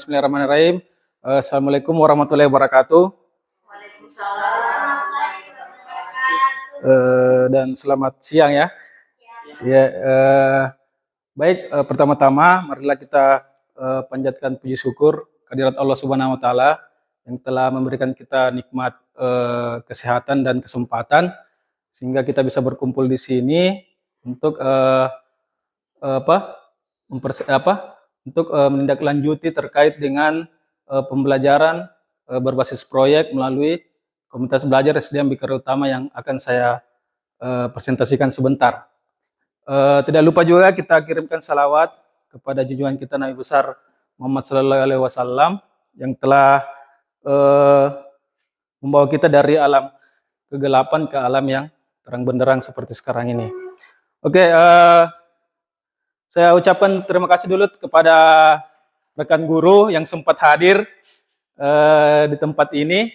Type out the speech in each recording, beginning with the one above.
Bismillahirrahmanirrahim. Assalamualaikum warahmatullahi wabarakatuh. Waalaikumsalam warahmatullahi wabarakatuh. Dan selamat siang ya. Ya, baik. Pertama-tama, marilah kita panjatkan puji syukur kehadirat Allah Subhanahu Wa Taala yang telah memberikan kita nikmat kesehatan dan kesempatan sehingga kita bisa berkumpul di sini untuk menindaklanjuti terkait dengan pembelajaran berbasis proyek melalui komunitas belajar SDM Bikara Utama yang akan saya presentasikan sebentar. Tidak lupa juga kita kirimkan salawat kepada junjungan kita Nabi besar Muhammad Sallallahu Alaihi Wasallam yang telah membawa kita dari alam kegelapan ke alam yang terang benderang seperti sekarang ini. Oke. Saya ucapkan terima kasih dulu kepada rekan guru yang sempat hadir di tempat ini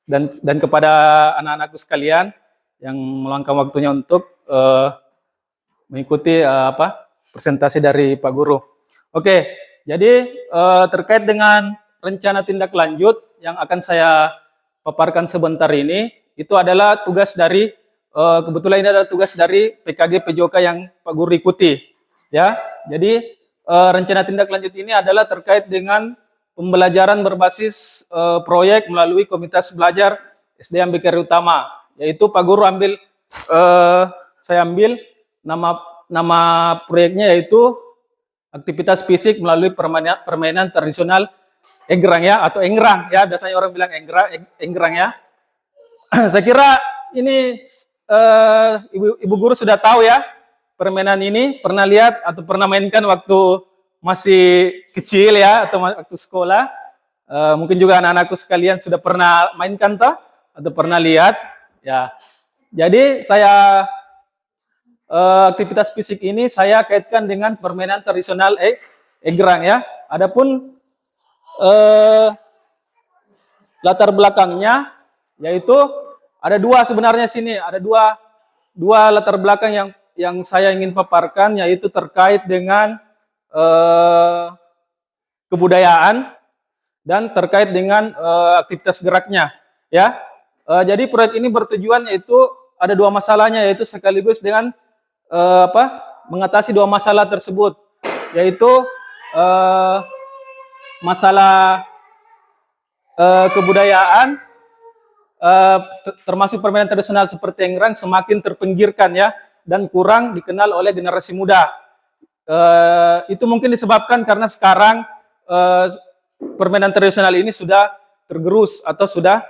dan kepada anak-anakku sekalian yang meluangkan waktunya untuk mengikuti presentasi dari Pak Guru. Oke, jadi terkait dengan rencana tindak lanjut yang akan saya paparkan sebentar ini, itu adalah tugas dari kebetulan ini adalah tugas dari PKG PJOK yang Pak Guru ikuti, ya. Jadi rencana tindak lanjut ini adalah terkait dengan pembelajaran berbasis proyek melalui komunitas belajar SDM Bikara Utama, yaitu Pak Guru saya ambil nama proyeknya yaitu aktivitas fisik melalui permainan tradisional Egrang ya, atau Engrang ya, biasanya orang bilang Engrang ya. Saya kira ini ibu guru sudah tahu ya permainan ini, pernah lihat atau pernah mainkan waktu masih kecil ya, atau waktu sekolah. Mungkin juga anak-anakku sekalian sudah pernah mainkan toh, atau pernah lihat ya. Jadi saya aktivitas fisik ini saya kaitkan dengan permainan tradisional Egrang ya. Adapun latar belakangnya yaitu ada dua sebenarnya sini, ada dua latar belakang yang saya ingin paparkan, yaitu terkait dengan kebudayaan dan terkait dengan aktivitas geraknya, ya. Jadi proyek ini bertujuan yaitu ada dua masalahnya, yaitu sekaligus dengan mengatasi dua masalah tersebut, yaitu masalah kebudayaan. Termasuk permainan tradisional seperti Engrang semakin terpinggirkan ya dan kurang dikenal oleh generasi muda. Itu mungkin disebabkan karena sekarang permainan tradisional ini sudah tergerus atau sudah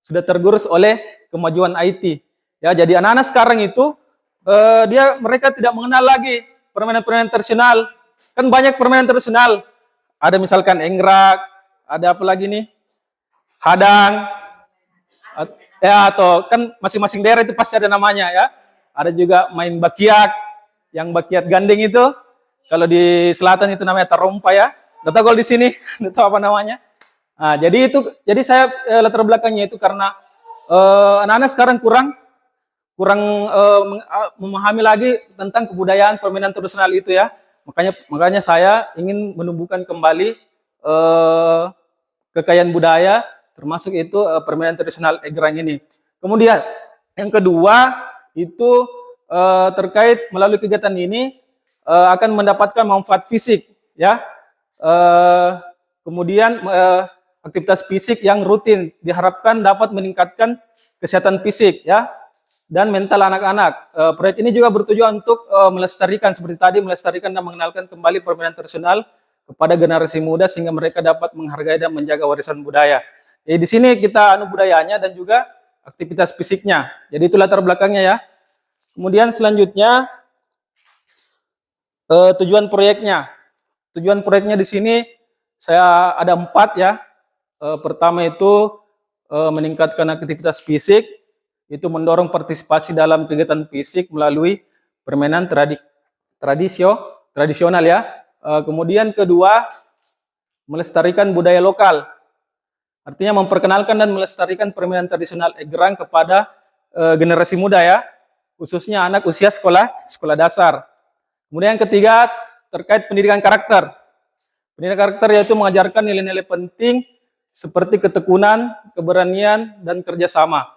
tergerus oleh kemajuan IT. Ya, jadi anak-anak sekarang itu mereka tidak mengenal lagi permainan-permainan tradisional. Kan banyak permainan tradisional. Ada misalkan Engrang, ada apa lagi nih? Hadang, ya, atau kan masing-masing daerah itu pasti ada namanya ya. Ada juga main bakiak, yang bakiak gandeng itu. Kalau di selatan itu namanya tarompa ya. Nggak tahu kalau di sini, nggak tahu apa namanya. Nah, jadi saya latar belakangnya itu karena anak-anak sekarang kurang memahami lagi tentang kebudayaan permainan tradisional itu ya. Makanya saya ingin menumbuhkan kembali kekayaan budaya, termasuk itu permainan tradisional Egrang ini. Kemudian yang kedua itu terkait melalui kegiatan ini akan mendapatkan manfaat fisik, ya. Kemudian aktivitas fisik yang rutin diharapkan dapat meningkatkan kesehatan fisik, ya, dan mental anak-anak. Proyek ini juga bertujuan untuk melestarikan seperti tadi, melestarikan dan mengenalkan kembali permainan tradisional kepada generasi muda sehingga mereka dapat menghargai dan menjaga warisan budaya. Jadi di sini kita budayanya dan juga aktivitas fisiknya. Jadi itu latar belakangnya ya. Kemudian selanjutnya tujuan proyeknya. Tujuan proyeknya di sini saya ada 4 ya. Pertama itu meningkatkan aktivitas fisik, itu mendorong partisipasi dalam kegiatan fisik melalui permainan tradisional ya. Kemudian kedua, melestarikan budaya lokal. Artinya memperkenalkan dan melestarikan permainan tradisional Egrang kepada generasi muda ya, khususnya anak usia sekolah dasar. Kemudian yang ketiga, terkait pendidikan karakter. Pendidikan karakter yaitu mengajarkan nilai-nilai penting seperti ketekunan, keberanian, dan kerjasama.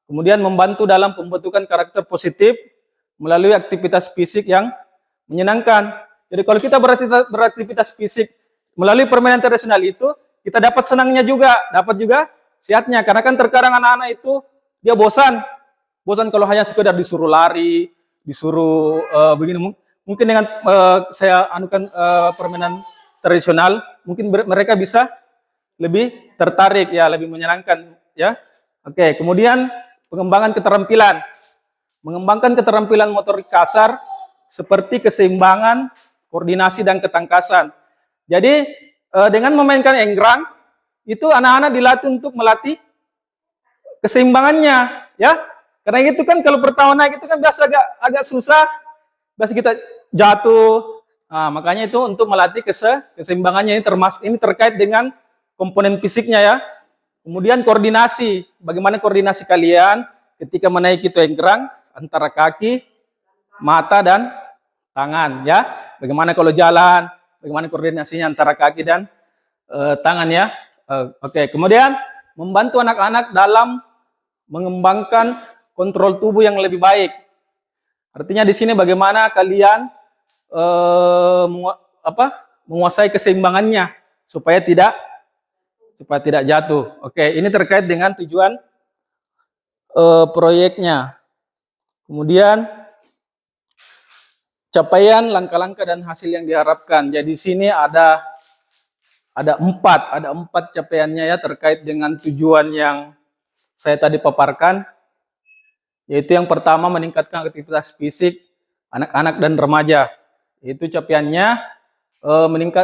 Kemudian membantu dalam pembentukan karakter positif melalui aktivitas fisik yang menyenangkan. Jadi kalau kita beraktivitas fisik melalui permainan tradisional itu, kita dapat senangnya juga, dapat juga sehatnya. Karena kan terkadang anak-anak itu dia bosan kalau hanya sekedar disuruh lari, disuruh begini. Mungkin dengan saya anukan permainan tradisional, mungkin mereka bisa lebih tertarik ya, lebih menyenangkan ya. Oke, kemudian pengembangan keterampilan. Mengembangkan keterampilan motorik kasar seperti keseimbangan, koordinasi, dan ketangkasan. Jadi dengan memainkan enggrang, itu anak-anak dilatih untuk melatih keseimbangannya, ya. Karena itu kan kalau pertama naik itu kan biasa agak susah, biasa kita jatuh. Nah, makanya itu untuk melatih keseimbangannya ini terkait dengan komponen fisiknya ya. Kemudian koordinasi, bagaimana koordinasi kalian ketika menaiki itu enggrang antara kaki, mata, dan tangan ya. Bagaimana kalau jalan, bagaimana koordinasinya antara kaki dan tangan ya. Oke, kemudian membantu anak-anak dalam mengembangkan kontrol tubuh yang lebih baik. Artinya di sini bagaimana kalian menguasai keseimbangannya supaya tidak jatuh. Oke, ini terkait dengan tujuan proyeknya. Kemudian capaian, langkah-langkah, dan hasil yang diharapkan. Jadi di sini ada empat capaiannya ya terkait dengan tujuan yang saya tadi paparkan. Yaitu yang pertama meningkatkan aktivitas fisik anak-anak dan remaja. Itu capaiannya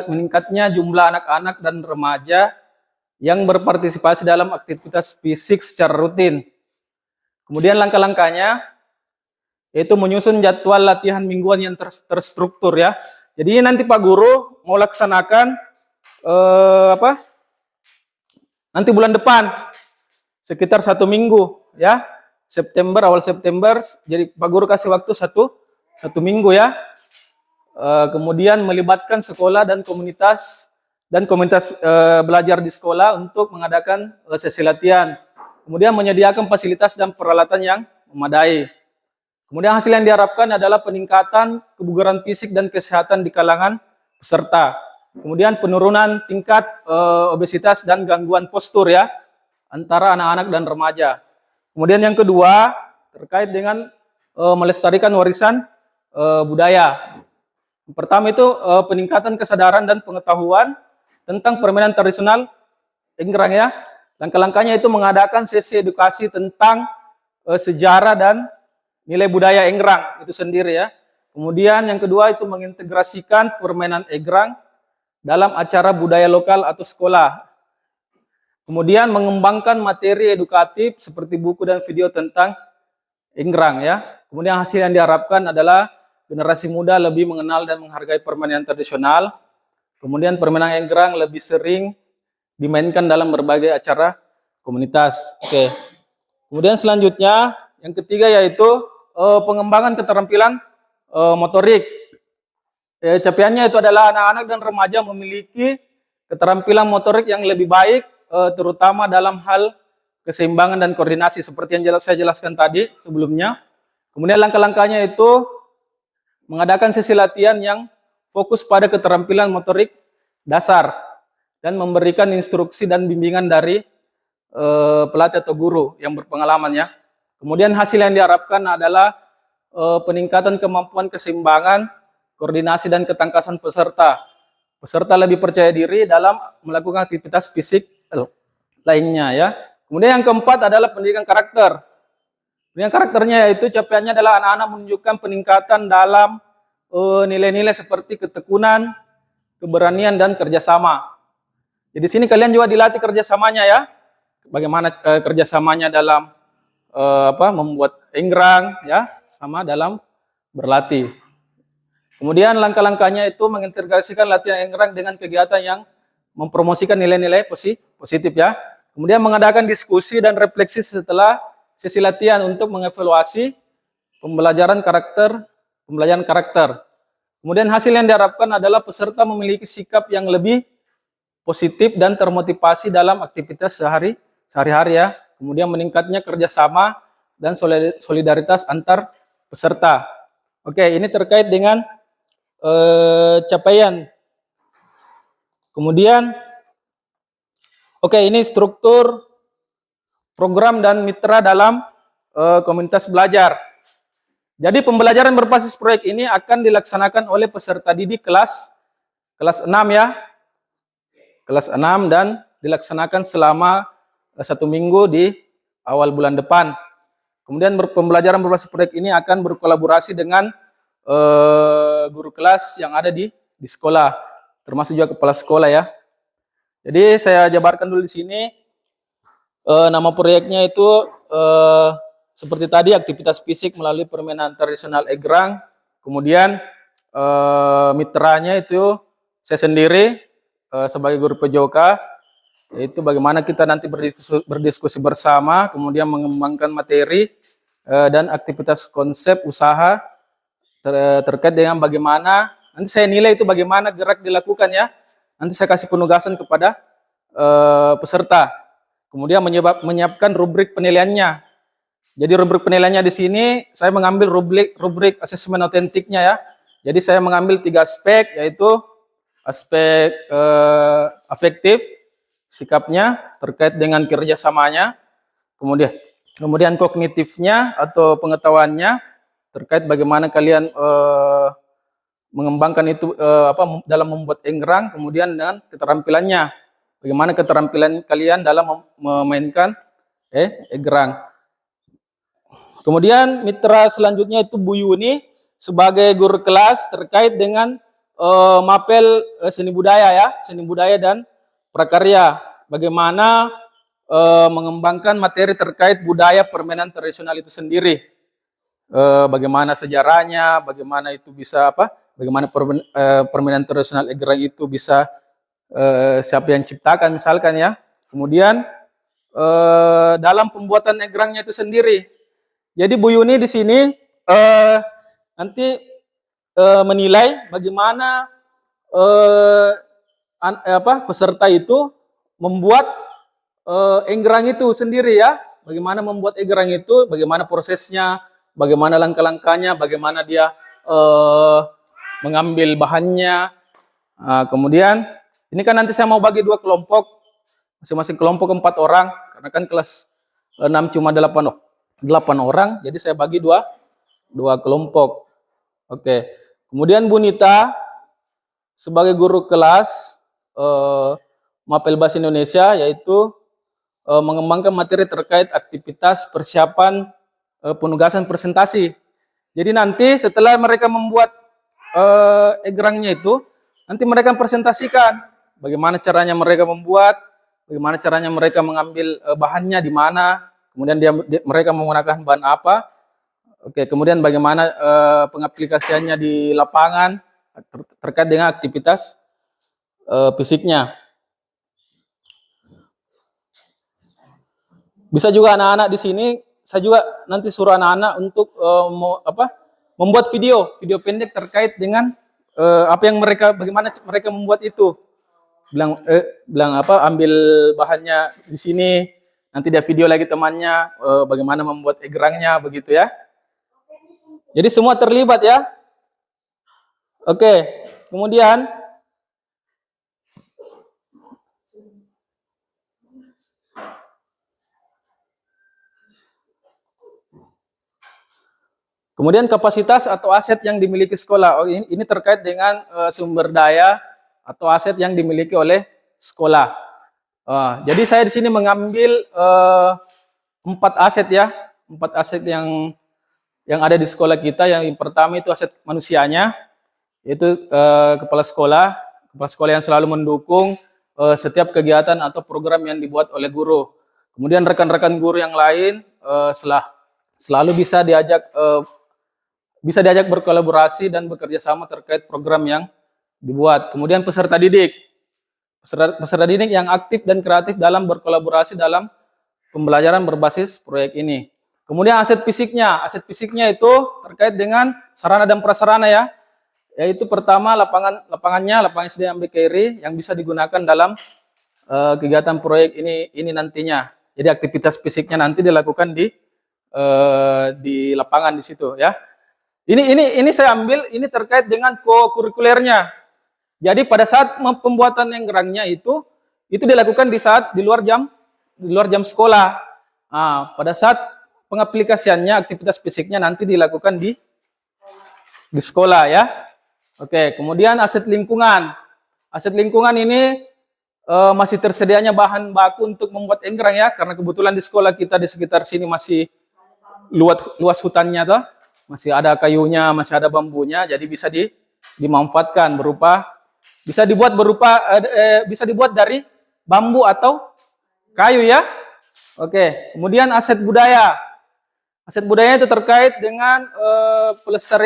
meningkatnya jumlah anak-anak dan remaja yang berpartisipasi dalam aktivitas fisik secara rutin. Kemudian langkah-langkahnya yaitu menyusun jadwal latihan mingguan yang terstruktur ya. Jadi nanti Pak Guru mau laksanakan nanti bulan depan sekitar 1 minggu ya. Awal September, jadi Pak Guru kasih waktu satu minggu ya. Kemudian melibatkan sekolah dan komunitas belajar di sekolah untuk mengadakan sesi latihan. Kemudian menyediakan fasilitas dan peralatan yang memadai. Kemudian hasil yang diharapkan adalah peningkatan kebugaran fisik dan kesehatan di kalangan peserta. Kemudian penurunan tingkat obesitas dan gangguan postur ya antara anak-anak dan remaja. Kemudian yang kedua terkait dengan melestarikan warisan budaya. Yang pertama itu peningkatan kesadaran dan pengetahuan tentang permainan tradisional enggrang ya. Langkah-langkahnya itu mengadakan sesi edukasi tentang sejarah dan nilai budaya enggrang itu sendiri ya. Kemudian yang kedua itu mengintegrasikan permainan enggrang dalam acara budaya lokal atau sekolah. Kemudian mengembangkan materi edukatif seperti buku dan video tentang enggrang ya. Kemudian hasil yang diharapkan adalah generasi muda lebih mengenal dan menghargai permainan tradisional. Kemudian permainan enggrang lebih sering dimainkan dalam berbagai acara komunitas. Oke. Kemudian selanjutnya yang ketiga yaitu pengembangan keterampilan motorik. Capaiannya itu adalah anak-anak dan remaja memiliki keterampilan motorik yang lebih baik, terutama dalam hal keseimbangan dan koordinasi seperti yang saya jelaskan tadi sebelumnya. Kemudian langkah-langkahnya itu mengadakan sesi latihan yang fokus pada keterampilan motorik dasar dan memberikan instruksi dan bimbingan dari pelatih atau guru yang berpengalaman ya. Kemudian hasil yang diharapkan adalah peningkatan kemampuan keseimbangan, koordinasi, dan ketangkasan peserta. Peserta lebih percaya diri dalam melakukan aktivitas fisik lainnya ya. Kemudian yang keempat adalah pendidikan karakter. Pendidikan karakternya yaitu capaiannya adalah anak-anak menunjukkan peningkatan dalam nilai-nilai seperti ketekunan, keberanian, dan kerjasama. Jadi sini kalian juga dilatih kerjasamanya ya. Bagaimana kerjasamanya dalam membuat enggrang ya, sama dalam berlatih. Kemudian langkah-langkahnya itu mengintegrasikan latihan enggrang dengan kegiatan yang mempromosikan nilai-nilai positif ya. Kemudian mengadakan diskusi dan refleksi setelah sesi latihan untuk mengevaluasi pembelajaran karakter. Kemudian hasil yang diharapkan adalah peserta memiliki sikap yang lebih positif dan termotivasi dalam aktivitas sehari-hari ya. Kemudian meningkatnya kerjasama dan solidaritas antar peserta. Oke, ini terkait dengan capaian. Kemudian, oke, ini struktur program dan mitra dalam komunitas belajar. Jadi pembelajaran berbasis proyek ini akan dilaksanakan oleh peserta didik kelas 6 ya. Kelas 6 dan dilaksanakan selama 1 minggu di awal bulan depan. Kemudian pembelajaran berbasis proyek ini akan berkolaborasi dengan guru kelas yang ada di sekolah, termasuk juga kepala sekolah ya. Jadi saya jabarkan dulu di sini. Nama proyeknya itu seperti tadi, aktivitas fisik melalui permainan tradisional egrang. Kemudian mitranya itu saya sendiri sebagai guru PJOK, yaitu bagaimana kita nanti berdiskusi bersama, kemudian mengembangkan materi dan aktivitas konsep usaha terkait dengan bagaimana nanti saya nilai itu bagaimana gerak dilakukan ya. Nanti saya kasih penugasan kepada peserta. Kemudian menyiapkan rubrik penilaiannya. Jadi rubrik penilaiannya di sini saya mengambil rubrik asesmen otentiknya ya. Jadi saya mengambil 3 aspek, yaitu aspek afektif, sikapnya terkait dengan kerjasamanya, kemudian kognitifnya atau pengetahuannya terkait bagaimana kalian mengembangkan itu dalam membuat egrang, kemudian dengan keterampilannya, bagaimana keterampilan kalian dalam memainkan egrang. Kemudian mitra selanjutnya itu Bu Yuni sebagai guru kelas terkait dengan mapel seni budaya dan prakarya. Bagaimana mengembangkan materi terkait budaya permainan tradisional itu sendiri. Bagaimana sejarahnya, bagaimana itu bisa bagaimana permainan tradisional egrang itu bisa siapa yang ciptakan misalkan ya. Kemudian dalam pembuatan egrangnya itu sendiri. Jadi Bu Yuni di sini nanti menilai bagaimana peserta itu membuat egrang itu sendiri ya. Bagaimana membuat egrang itu, bagaimana prosesnya, bagaimana langkah-langkahnya, bagaimana dia mengambil bahannya. Kemudian ini kan nanti saya mau bagi 2 kelompok, masing-masing kelompok 4 orang, karena kan kelas 6 cuma 8 orang, jadi saya bagi 2 kelompok. Oke. Kemudian Bu Nita sebagai guru kelas Mapel Bahasa Indonesia, yaitu mengembangkan materi terkait aktivitas persiapan penugasan presentasi. Jadi nanti setelah mereka membuat egrangnya itu, nanti mereka presentasikan bagaimana caranya mereka membuat, bagaimana caranya mereka mengambil bahannya di mana, kemudian mereka menggunakan bahan apa. Oke, kemudian bagaimana pengaplikasiannya di lapangan terkait dengan aktivitas fisiknya. Bisa juga anak-anak di sini, saya juga nanti suruh anak-anak untuk membuat video pendek terkait dengan bagaimana mereka membuat itu. Ambil bahannya di sini, nanti dia video lagi temannya bagaimana membuat egrangnya begitu ya. Jadi semua terlibat ya. Oke, kemudian kapasitas atau aset yang dimiliki sekolah. Ini terkait dengan sumber daya atau aset yang dimiliki oleh sekolah. Jadi saya di sini mengambil 4 aset ya, 4 aset yang ada di sekolah kita. Yang pertama itu aset manusianya, yaitu kepala sekolah yang selalu mendukung setiap kegiatan atau program yang dibuat oleh guru. Kemudian rekan-rekan guru yang lain selalu bisa diajak berkolaborasi dan bekerja sama terkait program yang dibuat. Kemudian peserta didik yang aktif dan kreatif dalam berkolaborasi dalam pembelajaran berbasis proyek ini. Kemudian aset fisiknya itu terkait dengan sarana dan prasarana ya. Yaitu pertama lapangan SD Ambe Keri yang bisa digunakan dalam kegiatan proyek ini nantinya. Jadi aktivitas fisiknya nanti dilakukan di lapangan di situ ya. Ini saya ambil ini terkait dengan kurikulernya. Jadi pada saat pembuatan enggrangnya itu dilakukan di luar jam sekolah. Nah, pada saat pengaplikasiannya aktivitas fisiknya nanti dilakukan di sekolah ya. Oke, kemudian aset lingkungan. Aset lingkungan ini masih tersedianya bahan baku untuk membuat enggrang ya, karena kebetulan di sekolah kita di sekitar sini masih luas hutannya tuh, masih ada kayunya, masih ada bambunya, jadi bisa dimanfaatkan bisa dibuat dari bambu atau kayu ya. Oke, kemudian aset budaya. Aset budaya itu terkait dengan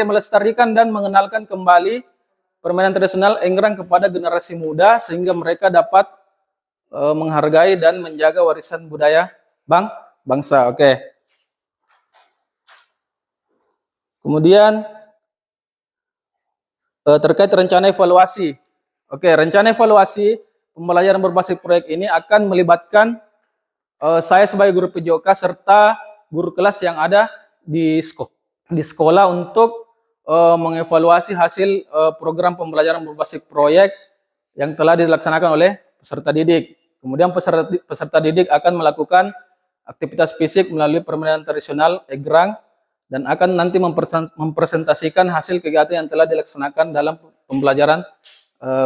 melestarikan dan mengenalkan kembali permainan tradisional enggrang kepada generasi muda sehingga mereka dapat menghargai dan menjaga warisan budaya bangsa. Oke. Kemudian terkait rencana evaluasi. Oke, rencana evaluasi pembelajaran berbasis proyek ini akan melibatkan saya sebagai guru PJOK serta guru kelas yang ada di sekolah untuk mengevaluasi hasil program pembelajaran berbasis proyek yang telah dilaksanakan oleh peserta didik. Kemudian peserta didik akan melakukan aktivitas fisik melalui permainan tradisional enggrang dan akan nanti mempresentasikan hasil kegiatan yang telah dilaksanakan dalam pembelajaran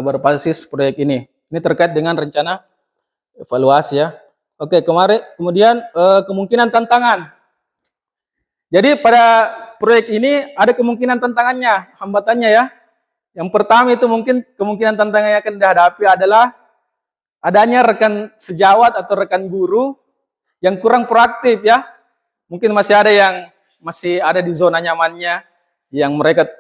berbasis proyek ini. Ini terkait dengan rencana evaluasi ya. Oke, kemudian kemungkinan tantangan. Jadi pada proyek ini ada kemungkinan tantangannya, hambatannya ya. Yang pertama itu mungkin kemungkinan tantangan yang akan dihadapi adalah adanya rekan sejawat atau rekan guru yang kurang proaktif ya. Mungkin masih ada di zona nyamannya, yang mereka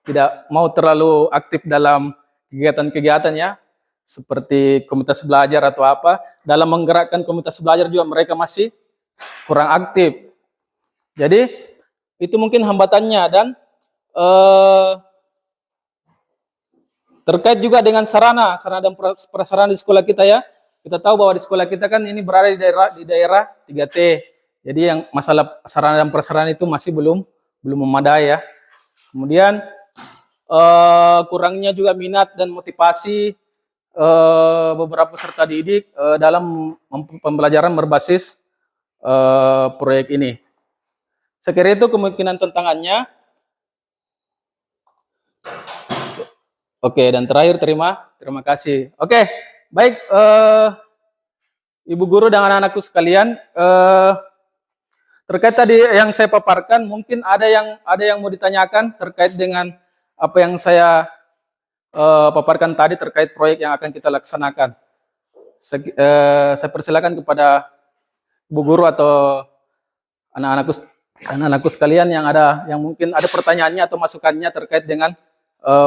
tidak mau terlalu aktif dalam kegiatan-kegiatan ya, seperti komunitas belajar atau apa. Dalam menggerakkan komunitas belajar juga mereka masih kurang aktif. Jadi itu mungkin hambatannya. Dan terkait juga dengan sarana dan prasarana di sekolah kita ya. Kita tahu bahwa di sekolah kita kan ini berada di daerah 3T. Jadi yang masalah sarana dan prasarana itu masih belum memadai ya. Kemudian kurangnya juga minat dan motivasi beberapa peserta didik dalam pembelajaran berbasis proyek ini. Saya kira itu kemungkinan tantangannya. Oke, dan terakhir terima kasih. Oke, baik Ibu Guru dan anak-anakku sekalian, terkait tadi yang saya paparkan, mungkin ada yang mau ditanyakan terkait dengan apa yang saya paparkan tadi terkait proyek yang akan kita laksanakan. Saya persilakan kepada Ibu Guru atau anak-anakku sekalian yang mungkin ada pertanyaannya atau masukannya terkait dengan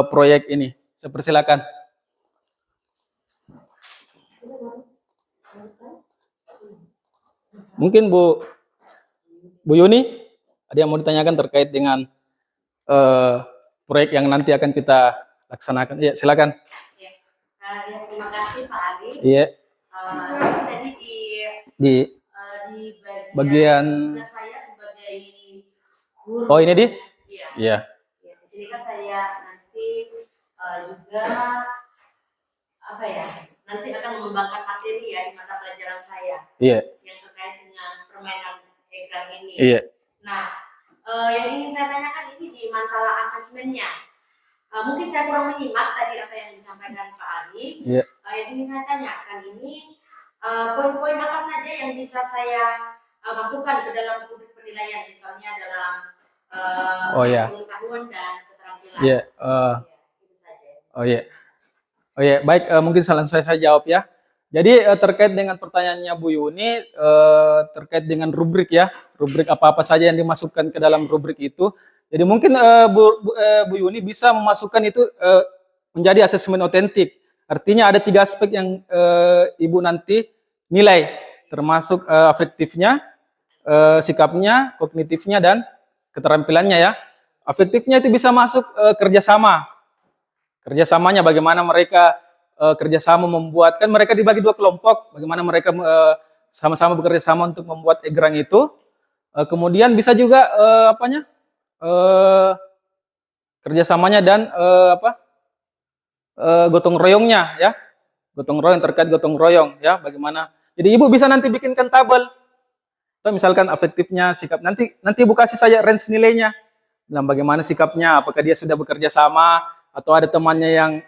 proyek ini. Saya persilakan. Mungkin Bu Yuni ada yang mau ditanyakan terkait dengan proyek yang nanti akan kita laksanakan. Ya, silakan. Ya, terima kasih Pak Ari. Iya. Tadi Di bagian tugas saya sebagai guru. Oh, ini di? Iya. Iya. Ya, di sini kan saya nanti juga nanti akan mengembangkan materi ya di mata pelajaran saya. Iya. Yang terkait dengan permainan enggrang ini. Iya. Nah, yang ingin saya tanyakan ini di masalah asesmennya. Mungkin saya kurang menyimak tadi apa yang disampaikan Pak Ari. Iya. Yang ingin saya tanyakan ini poin-poin apa saja yang bisa saya masukkan ke dalam rubrik penilaian, misalnya dalam pengetahuan dan keterampilan. Iya. Itu saja. Oh iya, baik, mungkin langsung saya jawab ya. Jadi terkait dengan pertanyaannya Bu Yuni, terkait dengan rubrik ya, rubrik apa-apa saja yang dimasukkan ke dalam rubrik itu. Jadi mungkin Bu Yuni bisa memasukkan itu menjadi asesmen otentik. Artinya ada 3 aspek yang Ibu nanti nilai, termasuk afektifnya, sikapnya, kognitifnya, dan keterampilannya ya. Afektifnya itu bisa masuk kerjasama. Kerjasamanya bagaimana mereka kerjasama membuat, kan mereka dibagi dua kelompok, bagaimana mereka sama-sama bekerja sama untuk membuat egrang itu. Kemudian bisa juga kerjasamanya dan gotong royongnya ya, gotong royong terkait gotong royong ya, bagaimana. Jadi ibu bisa nanti bikinkan tabel, atau misalkan afektifnya sikap, nanti ibu kasih saya range nilainya, bilang bagaimana sikapnya, apakah dia sudah bekerja sama atau ada temannya yang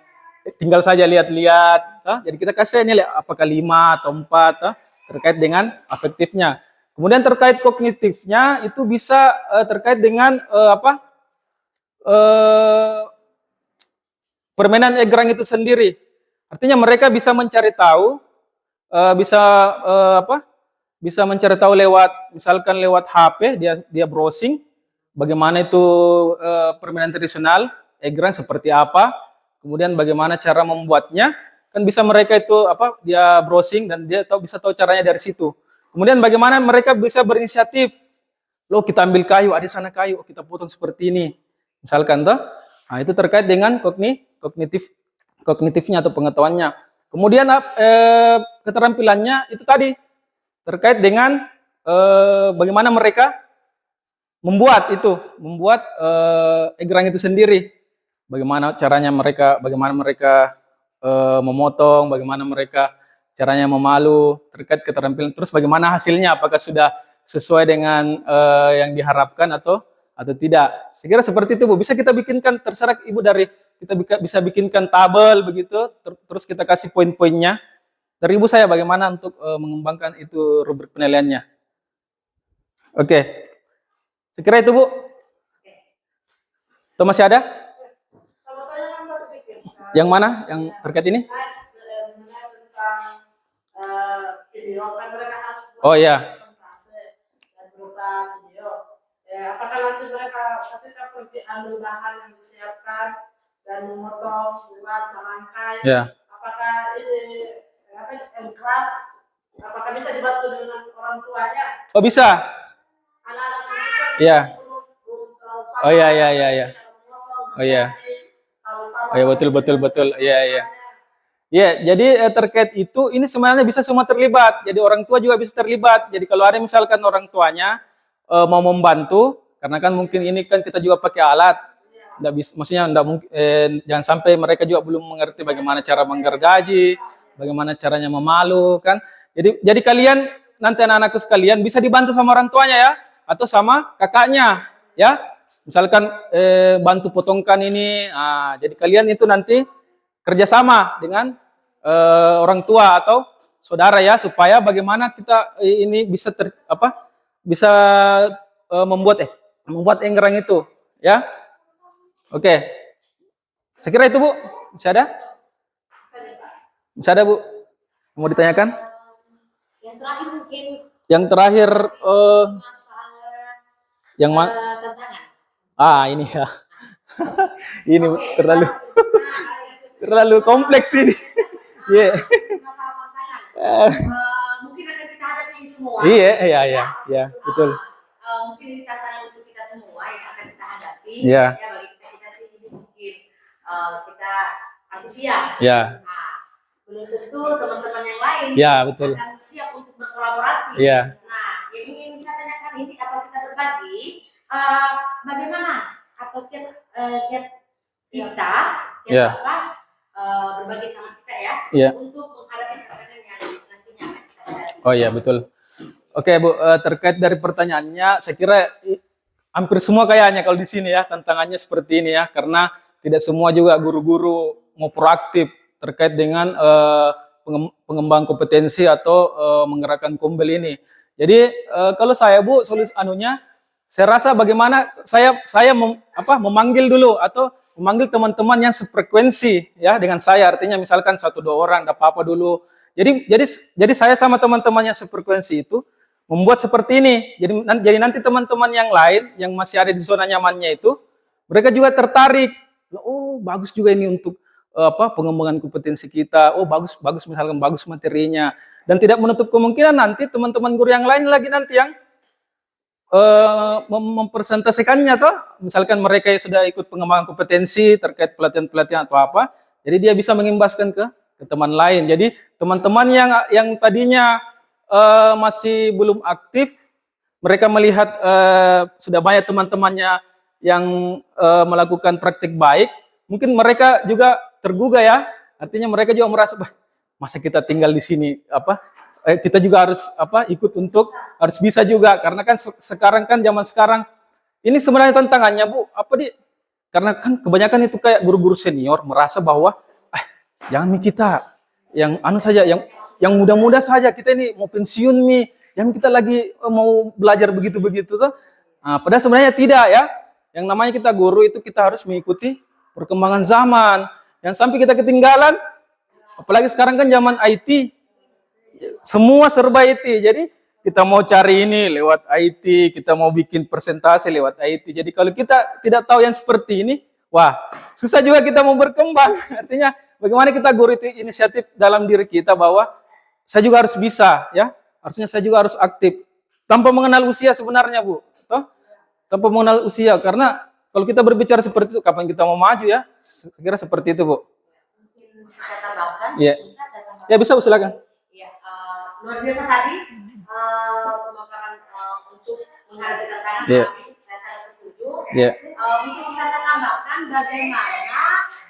tinggal saja lihat-lihat. Jadi kita kasih nilai apakah 5 atau 4 terkait dengan afektifnya. Kemudian terkait kognitifnya itu bisa terkait dengan permainan egrang itu sendiri. Artinya mereka bisa mencari tahu, bisa mencari tahu lewat, misalkan lewat HP, dia browsing, bagaimana itu permainan tradisional, egrang seperti apa, kemudian bagaimana cara membuatnya, kan bisa mereka itu dia browsing dan dia bisa tahu caranya dari situ. Kemudian bagaimana mereka bisa berinisiatif, loh kita ambil kayu, ada sana kayu, kita potong seperti ini, misalkan toh. Nah, itu terkait dengan kognitifnya atau pengetahuannya. Kemudian keterampilannya itu tadi terkait dengan bagaimana mereka membuat egrang itu sendiri. Bagaimana caranya mereka, memotong, bagaimana mereka caranya memalu, terkait keterampilan. Terus bagaimana hasilnya, apakah sudah sesuai dengan yang diharapkan atau tidak. Saya kira seperti itu, Bu. Bisa kita bikinkan, terserah Ibu, kita bisa bikinkan tabel begitu, terus kita kasih poin-poinnya. Dari Ibu saya bagaimana untuk mengembangkan itu rubrik penilaiannya. Oke. Saya kira itu, Bu. Atau masih ada? Yang mana? Yang terkait ini? Oh iya. Apakah nanti mereka ketika pergi ambil bahan yang disiapkan dan memotong, buat, merangkai, apakah ini egrang, apakah bisa dibantu dengan orang tuanya? Oh bisa. Iya. Oh iya. Oh iya. Oh iya, betul. Iya. Ya, jadi terkait itu ini sebenarnya bisa semua terlibat. Jadi orang tua juga bisa terlibat. Jadi kalau ada misalkan orang tuanya mau membantu, karena kan mungkin ini kan kita juga pakai alat. Nggak bisa, maksudnya nggak mungkin, jangan sampai mereka juga belum mengerti bagaimana cara menggergaji, bagaimana caranya memalu kan. Jadi kalian nanti anak-anakku sekalian bisa dibantu sama orang tuanya ya, atau sama kakaknya ya. Misalkan bantu potongkan ini. Nah, jadi kalian itu nanti kerjasama dengan orang tua atau saudara ya, supaya bagaimana kita ini bisa bisa membuat egrang itu ya. Oke. Saya kira itu, Bu. Bisa ada? Bisa ada, Bu? Mau ditanyakan? Yang terakhir mungkin. Yang terakhir Masalah yang mana? tantangan. Ini ya. Ini terlalu kompleks ini. Iya. Masalah tantangan. Mungkin akan kita hadapi semua. Iya, betul. Mungkin ini tantangan untuk kita semua yang akan kita hadapi. Iya. Ya, bagi kita sih ini mungkin kita antusias. Iya. Nah, belum tentu teman-teman yang lain betul. akan siap untuk berkolaborasi. Iya. Nah, yang ingin saya tanyakan ini atau kita berbagi, bagaimana atau kita berbagi sama kita ya, untuk menghadapi tantangan yang nantinya akan kita hadapi. Oh iya, betul. Oke, Bu, terkait dari pertanyaannya, saya kira hampir semua kayaknya kalau di sini ya, tantangannya seperti ini ya, karena tidak semua juga guru-guru mau proaktif terkait dengan pengembangan kompetensi atau menggerakkan kumbel ini. Jadi kalau saya, Bu, saya rasa bagaimana saya memanggil dulu atau memanggil teman-teman yang sefrekuensi ya dengan saya, artinya misalkan 1-2 orang, enggak apa-apa dulu. Jadi saya sama teman-teman yang sefrekuensi itu membuat seperti ini. Jadi nanti teman-teman yang lain yang masih ada di zona nyamannya itu, mereka juga tertarik. Oh, bagus juga ini untuk pengembangan kompetensi kita. Oh, bagus misalkan bagus materinya. Dan tidak menutup kemungkinan nanti teman-teman guru yang lain lagi nanti yang mempresentasikannya toh, misalkan mereka yang sudah ikut pengembangan kompetensi terkait pelatihan-pelatihan atau apa, jadi dia bisa mengimbaskan ke teman lain. Jadi teman-teman yang tadinya masih belum aktif, mereka melihat sudah banyak teman-temannya yang melakukan praktik baik, mungkin mereka juga tergugah ya. Artinya mereka juga merasa, bah, masa kita tinggal di sini kita juga harus ikut untuk harus bisa juga, karena kan sekarang kan zaman sekarang ini sebenarnya tantangannya Bu karena kan kebanyakan itu kayak guru-guru senior merasa bahwa jangan kita yang saja yang muda-muda saja, kita ini mau pensiun yang kita lagi mau belajar begitu-begitu tuh. Nah, padahal sebenarnya tidak ya, yang namanya kita guru itu kita harus mengikuti perkembangan zaman, yang sampai kita ketinggalan, apalagi sekarang kan zaman IT. Semua serba IT, jadi kita mau cari ini lewat IT, kita mau bikin presentasi lewat IT. Jadi kalau kita tidak tahu yang seperti ini, wah susah juga kita mau berkembang. Artinya bagaimana kita guru itu inisiatif dalam diri kita bahwa saya juga harus bisa ya, harusnya saya juga harus aktif tanpa mengenal usia sebenarnya Bu, toh? Tanpa mengenal usia, karena kalau kita berbicara seperti itu, kapan kita mau maju ya? Sekira seperti itu Bu. Mungkin bisa saya tambahkan? Iya. Bisa saya tambahkan? Ya bisa Bu, silakan. Luar biasa tadi pemaparan untuk menghadapi tantangan. Saya sangat setuju. Mungkin bisa saya tambahkan bagaimana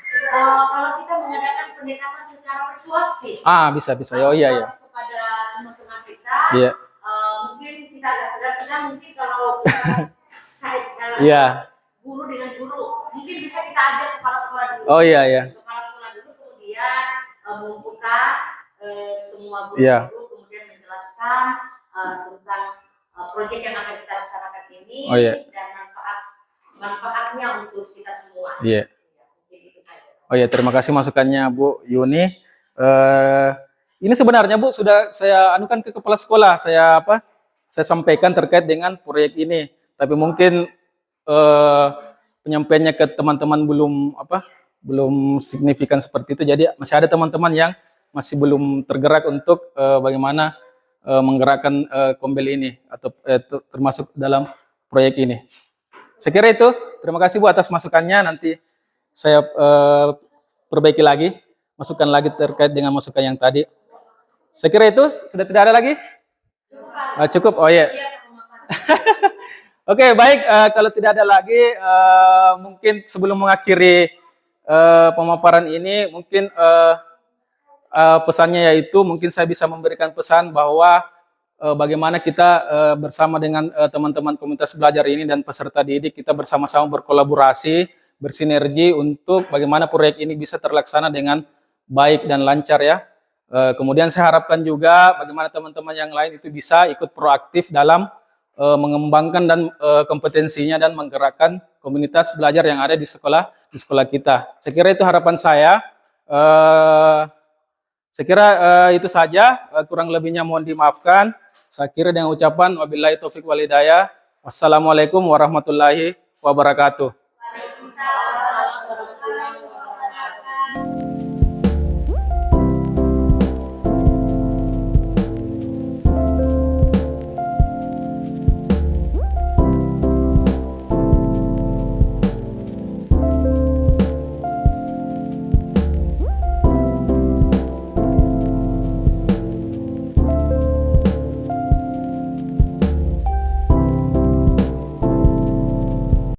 kalau kita mengadakan pendekatan secara persuasif. Bisa. Oh iya. Kepada teman-teman kita. Mungkin kita agak segan-segan, mungkin kalau saya guru dengan guru, mungkin bisa kita ajak kepala sekolah dulu. Oh iya. Kepala sekolah dulu, kemudian mengumpulkan semua guru. Kemudian menjelaskan tentang proyek yang akan kita laksanakan ini dan manfaatnya untuk kita semua. Oh iya, terima kasih masukannya Bu Yuni. Ini sebenarnya Bu sudah saya anukan ke kepala sekolah, saya sampaikan terkait dengan proyek ini. Tapi mungkin penyampaiannya ke teman-teman belum signifikan seperti itu. Jadi masih ada teman-teman yang masih belum tergerak untuk bagaimana menggerakkan Kombel ini atau termasuk dalam proyek ini. Saya kira itu. Terima kasih Bu atas masukannya. Nanti saya perbaiki lagi, masukkan lagi terkait dengan masukan yang tadi. Saya kira itu. Sudah tidak ada lagi? Cukup. Oh iya. Oke, baik. Kalau tidak ada lagi, mungkin sebelum mengakhiri pemaparan ini, mungkin pesannya yaitu mungkin saya bisa memberikan pesan bahwa bagaimana kita bersama dengan teman-teman komunitas belajar ini dan peserta didik, kita bersama-sama berkolaborasi, bersinergi untuk bagaimana proyek ini bisa terlaksana dengan baik dan lancar ya. Kemudian saya harapkan juga bagaimana teman-teman yang lain itu bisa ikut proaktif dalam mengembangkan dan kompetensinya dan menggerakkan komunitas belajar yang ada di sekolah kita. Saya kira itu harapan saya. Saya kira itu saja, kurang lebihnya mohon dimaafkan. Saya kira dengan ucapan wabillahi taufik wal hidayah. Wassalamualaikum warahmatullahi wabarakatuh.